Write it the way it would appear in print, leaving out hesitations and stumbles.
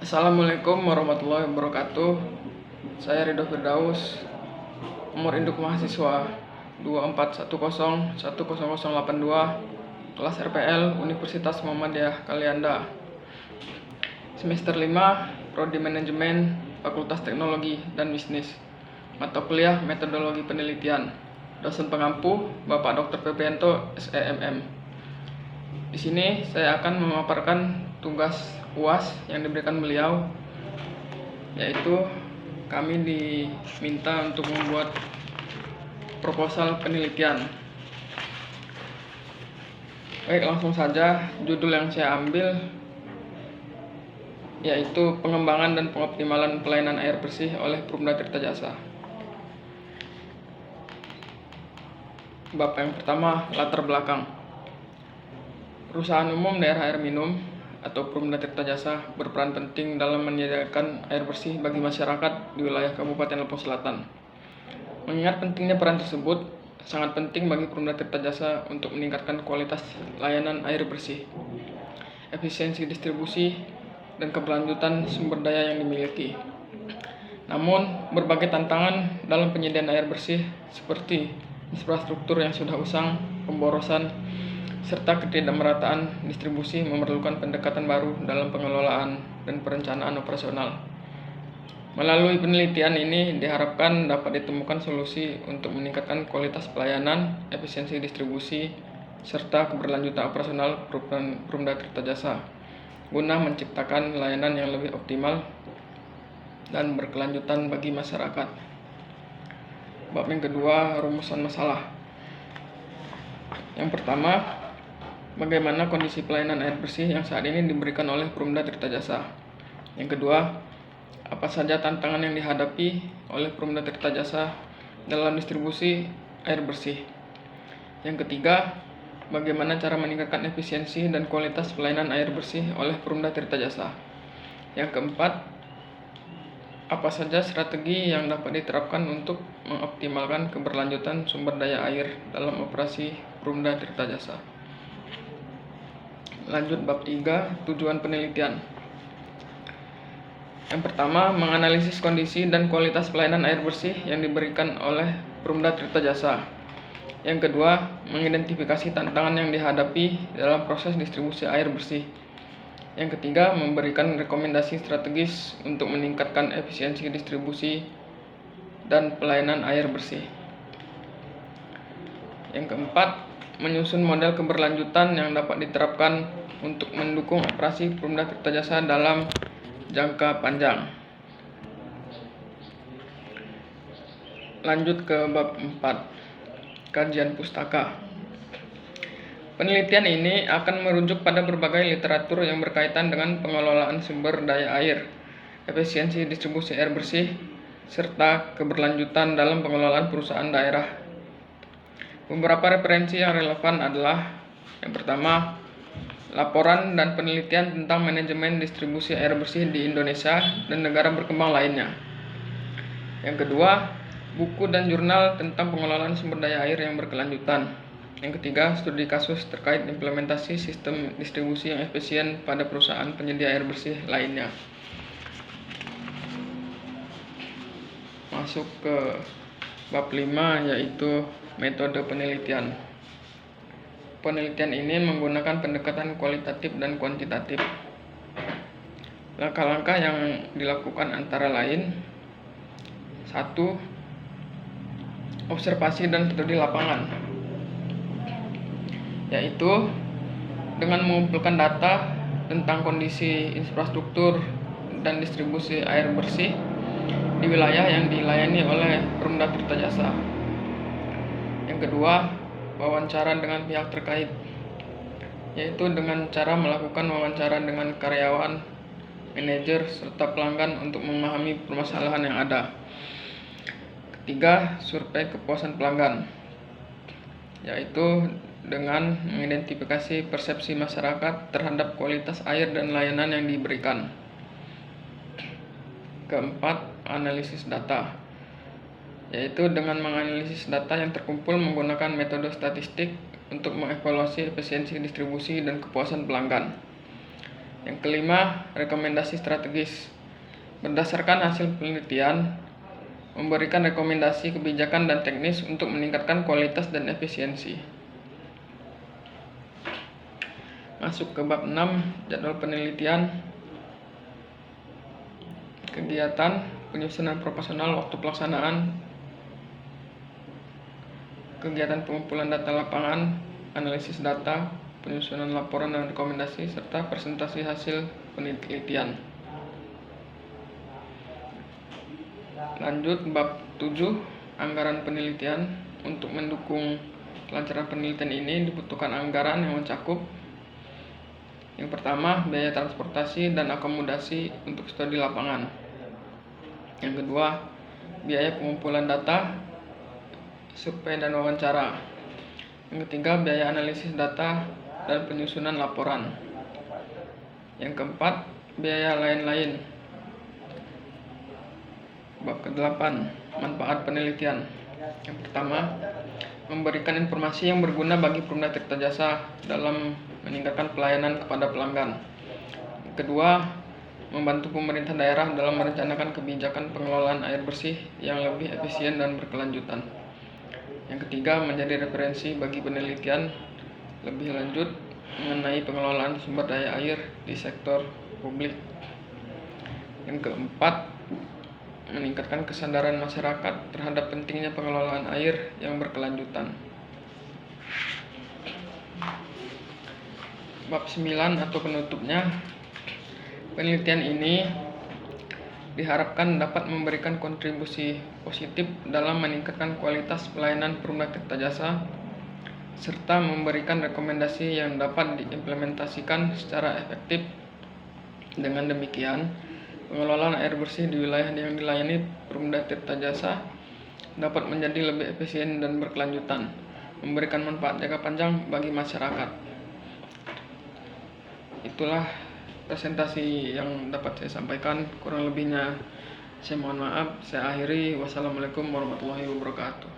Assalamualaikum warahmatullahi wabarakatuh. Saya Ridho Firdaus, nomor induk mahasiswa 2410100082, kelas RPL Universitas Muhammadiyah Kalianda, semester 5, Prodi Manajemen, Fakultas Teknologi dan Bisnis, mata kuliah Metodologi Penelitian. Dosen pengampu Bapak Dr. Febrianto, SEMM. Di sini saya akan memaparkan tugas UAS yang diberikan beliau, yaitu kami diminta untuk membuat proposal penelitian. Baik, langsung saja. Judul yang saya ambil yaitu pengembangan dan pengoptimalan pelayanan air bersih oleh Perumda Tirta Jasa. Bab yang pertama, latar belakang. Perusahaan umum daerah air minum atau Perumda Tirta Jasa berperan penting dalam menyediakan air bersih bagi masyarakat di wilayah Kabupaten Lampung Selatan. Mengingat pentingnya peran tersebut, sangat penting bagi Perumda Tirta Jasa untuk meningkatkan kualitas layanan air bersih, efisiensi distribusi, dan keberlanjutan sumber daya yang dimiliki. Namun, berbagai tantangan dalam penyediaan air bersih seperti infrastruktur yang sudah usang, pemborosan, serta ketidakmerataan distribusi memerlukan pendekatan baru dalam pengelolaan dan perencanaan operasional. Melalui penelitian ini diharapkan dapat ditemukan solusi untuk meningkatkan kualitas pelayanan, efisiensi distribusi, serta keberlanjutan operasional Perumda Tirta Jasa guna menciptakan layanan yang lebih optimal dan berkelanjutan bagi masyarakat. Bab yang kedua, rumusan masalah. Yang pertama, bagaimana kondisi pelayanan air bersih yang saat ini diberikan oleh Perumda Tirta Jasa. Yang kedua, apa saja tantangan yang dihadapi oleh Perumda Tirta Jasa dalam distribusi air bersih. Yang ketiga, bagaimana cara meningkatkan efisiensi dan kualitas pelayanan air bersih oleh Perumda Tirta Jasa. Yang keempat, apa saja strategi yang dapat diterapkan untuk mengoptimalkan keberlanjutan sumber daya air dalam operasi Perumda Tirta Jasa. Lanjut bab 3, tujuan penelitian. Yang pertama, menganalisis kondisi dan kualitas pelayanan air bersih yang diberikan oleh Perumda Tirta Jasa. Yang kedua, mengidentifikasi tantangan yang dihadapi dalam proses distribusi air bersih. Yang ketiga, memberikan rekomendasi strategis untuk meningkatkan efisiensi distribusi dan pelayanan air bersih. Yang keempat, menyusun model keberlanjutan yang dapat diterapkan untuk mendukung operasi Perumda Tirta Jasa dalam jangka panjang. Lanjut ke bab 4, kajian pustaka. Penelitian ini akan merujuk pada berbagai literatur yang berkaitan dengan pengelolaan sumber daya air, efisiensi distribusi air bersih, serta keberlanjutan dalam pengelolaan perusahaan daerah. Beberapa referensi yang relevan adalah: yang pertama, laporan dan penelitian tentang manajemen distribusi air bersih di Indonesia dan negara berkembang lainnya. Yang kedua, buku dan jurnal tentang pengelolaan sumber daya air yang berkelanjutan. Yang ketiga, studi kasus terkait implementasi sistem distribusi yang efisien pada perusahaan penyedia air bersih lainnya. Masuk ke bab 5, yaitu metode penelitian. Penelitian ini menggunakan pendekatan kualitatif dan kuantitatif. Langkah-langkah yang dilakukan antara lain: 1. Observasi dan studi lapangan, yaitu dengan mengumpulkan data tentang kondisi infrastruktur dan distribusi air bersih di wilayah yang dilayani oleh Perumda Tirta Jasa. Yang kedua, wawancara dengan pihak terkait, yaitu dengan cara melakukan wawancara dengan karyawan, manajer, serta pelanggan untuk memahami permasalahan yang ada. Ketiga, survei kepuasan pelanggan, yaitu dengan mengidentifikasi persepsi masyarakat terhadap kualitas air dan layanan yang diberikan. Keempat, analisis data, yaitu dengan menganalisis data yang terkumpul menggunakan metode statistik untuk mengevaluasi efisiensi distribusi dan kepuasan pelanggan. Yang kelima, rekomendasi strategis. Berdasarkan hasil penelitian, memberikan rekomendasi kebijakan dan teknis untuk meningkatkan kualitas dan efisiensi. Masuk ke bab 6, jadwal penelitian, kegiatan, penyusunan proporsional waktu pelaksanaan, kegiatan pengumpulan data lapangan, analisis data, penyusunan laporan dan rekomendasi, serta presentasi hasil penelitian. Lanjut bab 7, anggaran penelitian. Untuk mendukung kelancaran penelitian ini dibutuhkan anggaran yang mencakup: yang pertama, biaya transportasi dan akomodasi untuk studi lapangan. Yang kedua, biaya pengumpulan data, survei dan wawancara. Yang ketiga, biaya analisis data dan penyusunan laporan. Yang keempat, biaya lain-lain. Bab ke-8, manfaat penelitian. Yang pertama, memberikan informasi yang berguna bagi Perumda Tirta Jasa dalam meningkatkan pelayanan kepada pelanggan. Yang kedua, membantu pemerintah daerah dalam merencanakan kebijakan pengelolaan air bersih yang lebih efisien dan berkelanjutan. Yang ketiga, menjadi referensi bagi penelitian lebih lanjut mengenai pengelolaan sumber daya air di sektor publik. Yang keempat, meningkatkan kesadaran masyarakat terhadap pentingnya pengelolaan air yang berkelanjutan. Bab 9 atau penutupnya, penelitian ini diharapkan dapat memberikan kontribusi positif dalam meningkatkan kualitas pelayanan Perumda Tirta Jasa serta memberikan rekomendasi yang dapat diimplementasikan secara efektif. Dengan demikian, pengelolaan air bersih di wilayah yang dilayani Perumda Tirta Jasa dapat menjadi lebih efisien dan berkelanjutan, memberikan manfaat jangka panjang bagi masyarakat. Itulah presentasi yang dapat saya sampaikan. Kurang lebihnya saya mohon maaf. Saya akhiri. Wassalamualaikum warahmatullahi wabarakatuh.